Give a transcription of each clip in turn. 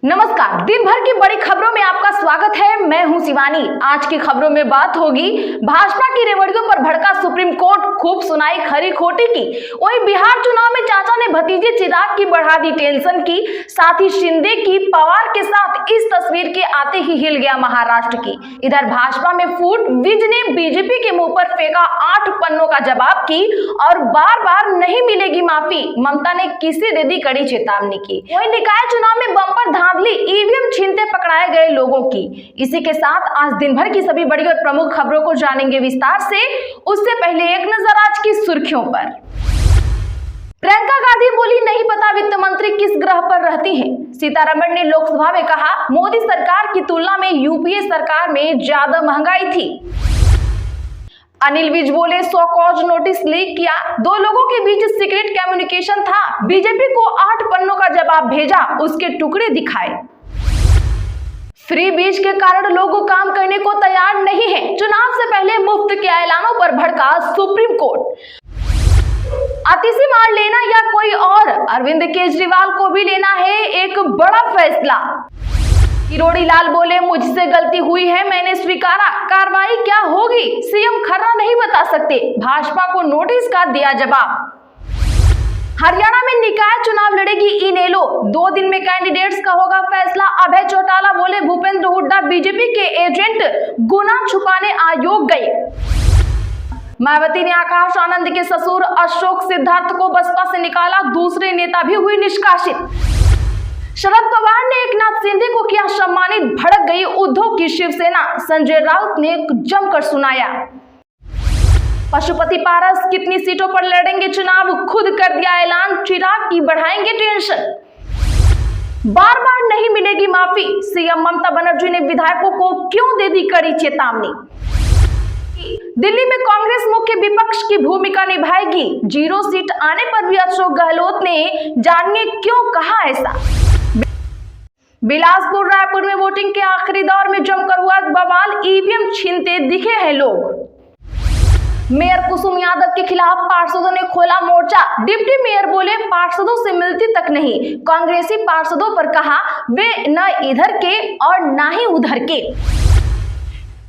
नमस्कार, दिन भर की बड़ी खबरों में आपका स्वागत है। मैं हूं शिवानी। आज की खबरों में बात होगी भाजपा की रेवड़ियों पर भड़का सुप्रीम कोर्ट, खूब सुनाई खरी खोटी की। वहीं बिहार चुनाव में चाचा ने भतीजे चिराग की बढ़ा दी टेंशन की। साथ ही शिंदे की पवार के साथ इस तस्वीर के आते ही हिल गया महाराष्ट्र की। इधर भाजपा में फूट, विज ने बीजेपी के मुंह पर फेंका 8 पन्नों का जवाब की और बार बार नहीं मिलेगी माफी। ममता ने किसे दे दी कड़ी चेतावनी की। वहीं निकाय चुनाव में बम्पर धांधली, ईवीएम छीनते पकड़ाए गए लोगों की। इसी के साथ आज दिन भर की सभी बड़ी और प्रमुख खबरों को जानेंगे विस्तार से। उससे पहले एक नजर आज की सुर्खियों पर। प्रियंका गांधी बोली, नहीं पता वित्त मंत्री किस ग्रह पर रहती हैं। सीतारमण ने लोकसभा में कहा, मोदी सरकार की तुलना में यूपीए सरकार में ज्यादा महंगाई थी। अनिल विज बोले, 100 कॉज नोटिस लीक किया, 2 लोगों के बीच सीक्रेट कम्युनिकेशन था। बीजेपी को 8 पन्नों का जवाब भेजा, उसके टुकड़े दिखाए। फ्री बीज के कारण लोग काम करने को तैयार नहीं है। चुनाव से पहले मुफ्त के ऐलानों पर भड़का सुप्रीम कोर्ट। आतिशी मार लेना या कोई और, अरविंद केजरीवाल को भी लेना है एक बड़ा फैसला। किरोड़ी लाल बोले, मुझसे गलती हुई है, मैंने स्वीकारा, कार्रवाई क्या होगी सीएम खर्रा नहीं बता सकते। भाजपा को नोटिस का दिया जवाब। हरियाणा में निकाय चुनाव लड़ेगी इनेलो, 2 दिन में कैंडिडेट्स का होगा फैसला। अभय चौटाला बोले, भूपेंद्र हुड्डा बीजेपी के एजेंट, गुना छुपाने आयोग गए। मायावती ने आकाश आनंद के ससुर अशोक सिद्धार्थ को बसपा से निकाला, दूसरे नेता भी हुई निष्कासित। शरद पवार ने एकनाथ शिंदे को किया सम्मानित, भड़क गई उद्धव की शिवसेना। संजय राउत ने जमकर सुनाया। पशुपति पारस कितनी सीटों पर लड़ेंगे चुनाव, खुद कर दिया ऐलान, चिराग की बढ़ाएंगे टेंशन। बार बार नहीं मिलेगी माफी, सीएम ममता बनर्जी ने विधायकों को क्यों दे दी कड़ी चेतावनी। दिल्ली में कांग्रेस मुख्य विपक्ष की भूमिका निभाएगी, 0 सीट आने पर भी अशोक गहलोत ने जानिए क्यों कहा ऐसा। बिलासपुर रायपुर में वोटिंग के आखिरी दौर में जमकर हुआ बवाल, ईवीएम छीनते दिखे हैं लोग। मेयर कुसुम यादव के खिलाफ पार्षदों ने खोला मोर्चा। डिप्टी मेयर बोले, पार्षदों से मिलती तक नहीं। कांग्रेसी पार्षदों पर कहा, वे न इधर के और न ही उधर के।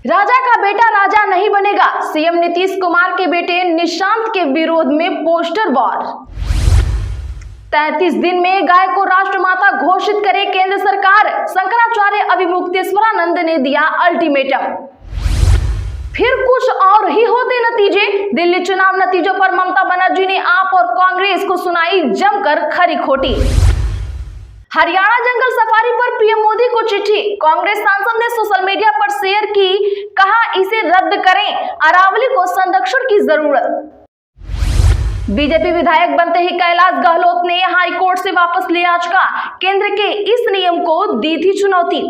राजा का बेटा राजा नहीं बनेगा, सीएम नीतीश कुमार के बेटे निशांत के विरोध में पोस्टर वॉर। 33 दिन में गाय को राष्ट्रमाता घोषित करे केंद्र सरकार, शंकराचार्य अभिमुक्तेश्वरानंद ने दिया अल्टीमेटम। फिर कुछ और ही होते नतीजे। दिल्ली चुनाव नतीजों पर ममता बनर्जी ने आप और कांग्रेस को सुनाई जमकर खरी खोटी। हरियाणा जंगल सफारी पर पीएम मोदी को चिट्ठी, कांग्रेस सांसद ने सोशल मीडिया पर शेयर की, कहा इसे रद्द करें, अरावली को संरक्षण की जरूरत। बीजेपी विधायक बनते ही कैलाश गहलोत ने हाईकोर्ट से वापस लिया याचिका, केंद्र के इस नियम को दी थी चुनौती।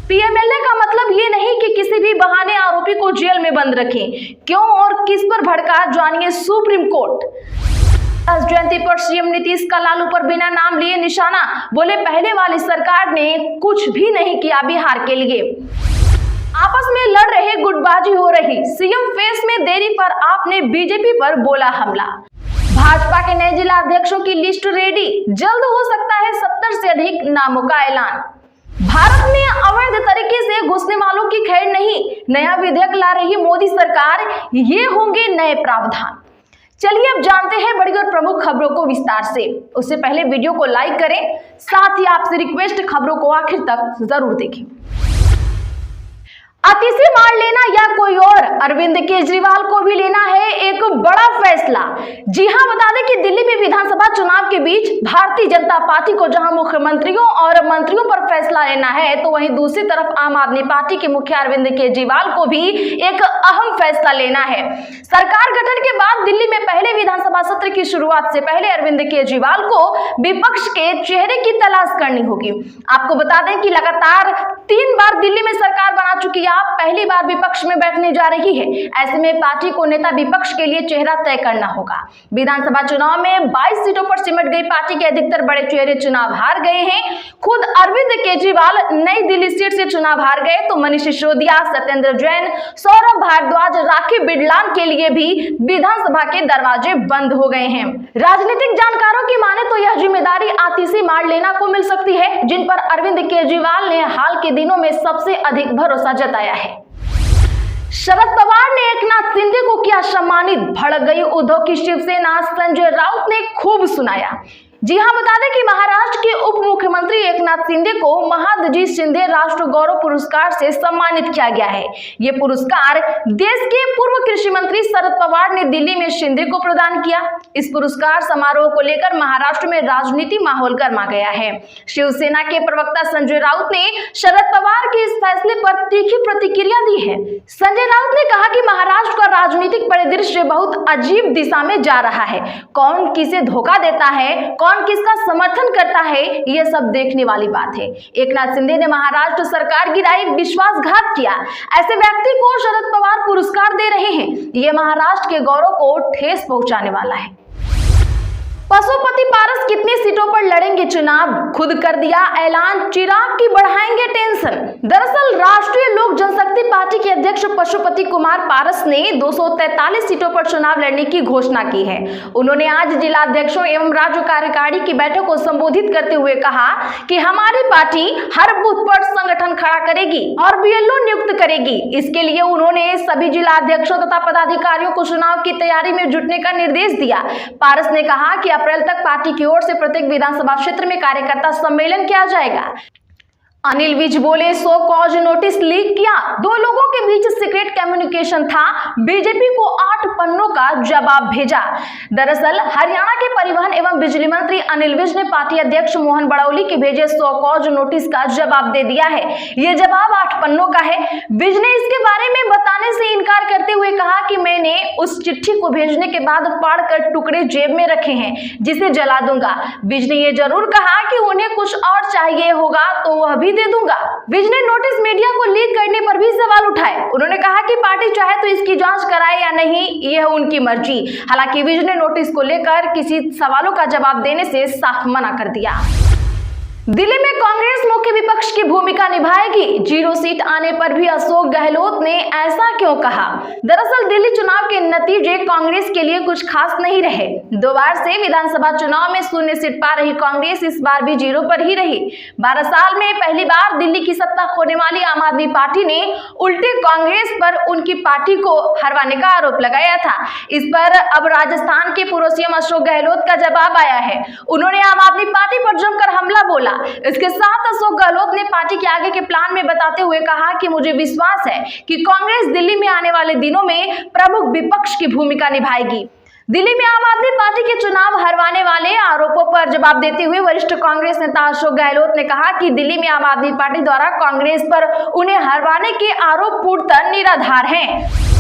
पीएमएलए का मतलब ये नहीं कि किसी भी बहाने आरोपी को जेल में बंद रखें। क्यों और किस पर भड़का, जानिए सुप्रीम कोर्ट। जयंती पर सीएम नीतीश का लालू पर बिना नाम लिए निशाना, बोले पहले वाली सरकार ने कुछ भी नहीं किया बिहार के लिए। आपस में लड़ रहे, गुटबाजी हो रही, सीएम फेस में देरी पर आपने बीजेपी पर बोला हमला। भाजपा के नए जिला अध्यक्षों की लिस्ट रेडी, जल्द हो सकता है 70 से अधिक नामों का ऐलान। भारत में अवैध तरीके से घुसने वालों की खैर नहीं, नया विधेयक ला रही मोदी सरकार, ये होंगे नए प्रावधान। चलिए अब जानते हैं बड़ी और प्रमुख खबरों को विस्तार से। उससे पहले वीडियो को लाइक करें, साथ ही आपसे रिक्वेस्ट, खबरों को आखिर तक जरूर देखें। आतिशी मार लेना या कोई और, अरविंद केजरीवाल को भी लेना है एक बड़ा फैसला। जी हां, बता दें कि दिल्ली में विधानसभा चुनाव के बीच भारतीय जनता पार्टी को जहां मुख्यमंत्रियों और मंत्रियों पर फैसला लेना है, तो वहीं दूसरी तरफ आम आदमी पार्टी के मुखिया अरविंद केजरीवाल को भी एक अहम फैसला लेना है। सरकार गठन के बाद दिल्ली में पहले विधानसभा सत्र की शुरुआत से पहले अरविंद केजरीवाल को विपक्ष के चेहरे की तलाश करनी होगी। आपको बता दें कि लगातार 3 बार दिल्ली में सरकार बना चुकी पहली बार विपक्ष में बैठने जा रही है। ऐसे में पार्टी को नेता विपक्ष के लिए चेहरा तय करना होगा। विधानसभा चुनाव में 22 सीटों पर सिमट गई पार्टी के अधिकतर बड़े चेहरे चुनाव हार गए हैं। खुद अरविंद केजरीवाल नई दिल्ली सीट से चुनाव हार गए तो मनीष सिसोदिया, सत्येंद्र जैन, सौरभ भारद्वाज, राखी बिरलान के लिए भी विधानसभा के दरवाजे बंद हो गए हैं। राजनीतिक जानकारों की माने तो यह जिम्मेदारी आतिशी मार लेना को मिल सकती है, जिन पर अरविंद केजरीवाल ने हाल के दिनों में सबसे अधिक भरोसा जताया है। शरद पवार ने एकनाथ शिंदे को किया सम्मानित, भड़क गई उद्धव की शिवसेना, संजय राउत ने खूब सुनाया। जी हां, बता दें कि महाराष्ट्र के उप मुख्यमंत्री एकनाथ शिंदे को महादजी शिंदे राष्ट्र गौरव पुरस्कार से सम्मानित किया गया है। ये पुरस्कार देश के पूर्व कृषि मंत्री शरद पवार ने दिल्ली में शिंदे को प्रदान किया। इस पुरस्कार समारोह को लेकर महाराष्ट्र में राजनीति माहौल गर्मा गया है। शिवसेना के प्रवक्ता संजय राउत ने शरद पवार के इस फैसले पर तीखी प्रतिक्रिया दी है। संजय राउत ने कहा कि महाराष्ट्र का राजनीतिक परिदृश्य बहुत अजीब दिशा में जा रहा है। कौन किसे धोखा देता है, कौन किसका समर्थन करता है, यह सब देखने वाली बात है। एकनाथ शिंदे ने महाराष्ट्र सरकार गिराई, विश्वासघात किया। ऐसे व्यक्ति को शरद पवार पुरस्कार दे रहे हैं। यह महाराष्ट्र के गौरव को ठेस पहुंचाने वाला है। पशुपति पारस कितनी सीटों पर लड़ेंगे चुनाव, खुद कर दिया ऐलान, चिराग की बढ़ाएंगे टेंशन। दरअसल राष्ट्रीय लोक जनशक्ति पार्टी के अध्यक्ष पशुपति कुमार पारस ने 243 सीटों पर चुनाव लड़ने की घोषणा की है। उन्होंने आज जिला अध्यक्षों एवं राज्य कार्यकारिणी की बैठक को संबोधित करते हुए कहा कि हमारी पार्टी हर बूथ पर संगठन खड़ा करेगी और बीएलओ नियुक्त करेगी। इसके लिए उन्होंने सभी जिला अध्यक्षों तथा पदाधिकारियों को चुनाव की तैयारी में जुटने का निर्देश दिया। पारस ने कहा कि अप्रैल तक पार्टी की ओर से प्रत्येक विधानसभा क्षेत्र में कार्यकर्ता सम्मेलन किया जाएगा। अनिल विज बोले, 100 कॉज नोटिस लीक किया, 2 लोगों के बीच सीक्रेट कम्युनिकेशन था, बीजेपी को 8 पन्नों का जवाब भेजा। दरअसल हरियाणा के परिवहन एवं बिजली मंत्री अनिल विज ने पार्टी अध्यक्ष मोहन बड़ौली के भेजे 100 कॉज नोटिस का जवाब दे दिया है। यह जवाब 8 पन्नों का है। विज ने इसके बारे में बताने से इनकार करते हुए कहा कि मैंने उस चिट्ठी को भेजने के बाद फाड़ कर टुकड़े जेब में रखे हैं, जिसे जला दूंगा। विज ने यह जरूर कहा कि उन्हें कुछ और चाहिए होगा तो वह भी दे दूंगा। विज ने नोटिस मीडिया को लीक करने पर भी सवाल उठाए। उन्होंने कहा कि पार्टी चाहे तो इसकी जांच कराए या नहीं, यह उनकी मर्जी। हालांकि विज ने नोटिस को लेकर किसी सवालों का जवाब देने से साफ मना कर दिया। दिल्ली में कांग्रेस मुख्य विपक्ष की भूमिका निभाएगी, 0 सीट आने पर भी अशोक गहलोत ने ऐसा क्यों कहा। दरअसल दिल्ली चुनाव के नतीजे कांग्रेस के लिए कुछ खास नहीं रहे। 2 बार से विधानसभा चुनाव में 0 सीट पा रही कांग्रेस इस बार भी 0 पर ही रही। 12 साल में पहली बार दिल्ली की सत्ता खोने वाली आम आदमी पार्टी ने उल्टे कांग्रेस पर उनकी पार्टी को हरवाने का आरोप लगाया था। इस पर अब राजस्थान के पूर्व सीएम अशोक गहलोत का जवाब आया है। उन्होंने आम आदमी पार्टी पर जमकर हमला बोला। इसके साथ अशोक गहलोत ने पार्टी के आगे के प्लान में बताते हुए कहा कि मुझे विश्वास है कि कांग्रेस दिल्ली में आने वाले दिनों में प्रमुख विपक्ष की भूमिका निभाएगी। दिल्ली में आम आदमी पार्टी के चुनाव हरवाने वाले आरोपों पर जवाब देते हुए वरिष्ठ कांग्रेस नेता अशोक गहलोत ने कहा कि दिल्ली में आम आदमी पार्टी द्वारा कांग्रेस पर उन्हें हरवाने के आरोप पूर्णतः निराधार हैं।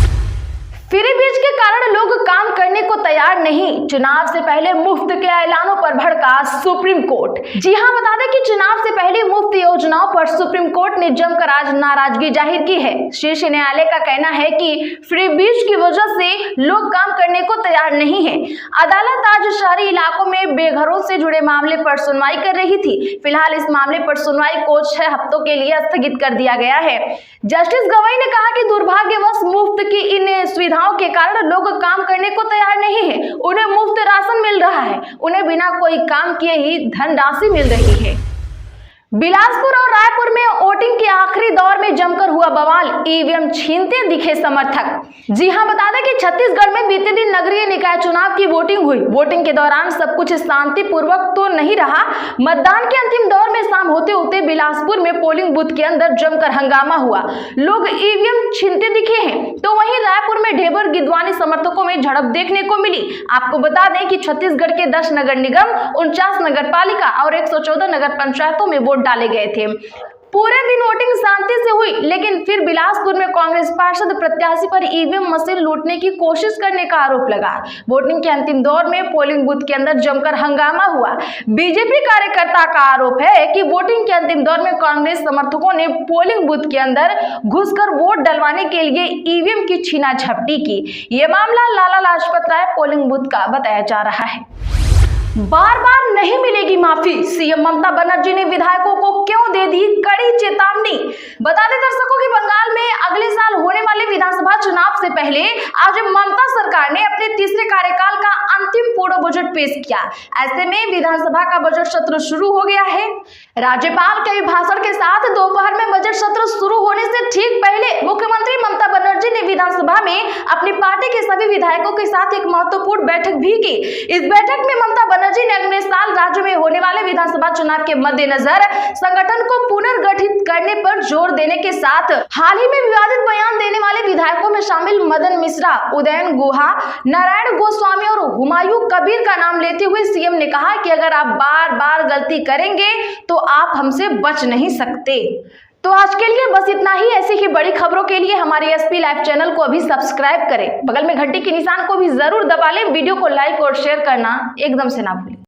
फ्री बीज के कारण लोग काम करने को तैयार नहीं, चुनाव से पहले मुफ्त के ऐलानों पर भड़का सुप्रीम कोर्ट। जी हां, बता दें कि चुनाव से पहले मुफ्त योजनाओं पर सुप्रीम कोर्ट ने जमकर आज नाराजगी जाहिर की है। शीर्ष न्यायालय का कहना है कि फ्री बीज की वजह से लोग काम करने को तैयार नहीं है। अदालत आज शहरी इलाकों में बेघरों से जुड़े मामले पर सुनवाई कर रही थी। फिलहाल इस मामले पर सुनवाई को 6 हफ्तों के लिए स्थगित कर दिया गया है। जस्टिस गवाई ने कहा कि दुर्भाग्यवश मुफ्त की इन सुविधाओं के कारण लोग काम करने को तैयार नहीं है। उन्हें मुफ्त राशन मिल रहा है, उन्हें बिना कोई काम किए ही धनराशि मिल रही है। बिलासपुर और रायपुर में वोटिंग के आखिरी दौर में जमकर हुआ बवाल, ईवीएम छीनते दिखे समर्थक। जी हां, बता दें कि छत्तीसगढ़ में बीते दिन नगरीय निकाय चुनाव की वोटिंग हुई। वोटिंग के दौरान सब कुछ शांतिपूर्वक तो नहीं रहा। मतदान के अंतिम दौर में शाम होते होते बिलासपुर में पोलिंग बूथ के अंदर जमकर हंगामा हुआ, लोग ईवीएम छीनते दिखे हैं। तो वहीं रायपुर में ढेबर गिदवानी समर्थकों में झड़प देखने को मिली। आपको बता दें कि छत्तीसगढ़ के 10 नगर निगम, 49 नगर पालिका और 114 नगर पंचायतों में वोट डाले गए थे। पूरे दिन वोटिंग शांति से हुई, लेकिन फिर बिलासपुर में कांग्रेस पार्षद प्रत्याशी पर ईवीएम मशीन लूटने की कोशिश करने का आरोप लगा। वोटिंग के अंतिम दौर में पोलिंग बूथ के अंदर जमकर हंगामा हुआ। बीजेपी कार्यकर्ता का आरोप है कि वोटिंग के अंतिम दौर में कांग्रेस समर्थकों ने पोलिंग बूथ के अंदर घुसकर वोट डलवाने के लिए ईवीएम की छीना झपटी की। ये मामला लाला लाजपत राय पोलिंग बूथ का बताया जा रहा है। बार बार नहीं मिलेगी माफी, सीएम ममता बनर्जी ने विधायकों को क्यों दे दी कड़ी चेतावनी। बता दें दर्शकों कि बंगाल में अगले साल होने वाले विधानसभा चुनाव से पहले आज ममता सरकार ने अपने तीसरे कार्यकाल का अंतिम पूर्ण बजट पेश किया। ऐसे में विधानसभा का बजट सत्र शुरू हो गया है। राज्यपाल के अभिभाषण के साथ दोपहर में बजट सत्र शुरू होने से ठीक पहले मुख्यमंत्री ममता बनर्जी ने विधानसभा में अपनी पार्टी के सभी विधायकों के साथ एक महत्वपूर्ण बैठक भी की। इस बैठक में ममता बनर्जी ने अगले साल राज्य में होने वाले विधानसभा चुनाव के मद्देनजर संगठन को पुनर्गठित करने पर जोर देने के साथ हाल ही में विवादित बयान देने वाले विधायकों में शामिल मदन मिश्रा, उदयन गुहा, नारायण गोस्वामी और हुमायूं कबीर का नाम लेते हुए सीएम ने कहा कि अगर आप बार बार गलती करेंगे तो आप हमसे बच नहीं सकते। तो आज के लिए बस इतना ही। ऐसी ही बड़ी खबरों के लिए हमारे एसपी लाइव चैनल को अभी सब्सक्राइब करें, बगल में घंटी के निशान को भी जरूर दबा लें। वीडियो को लाइक और शेयर करना एकदम से ना भूलें।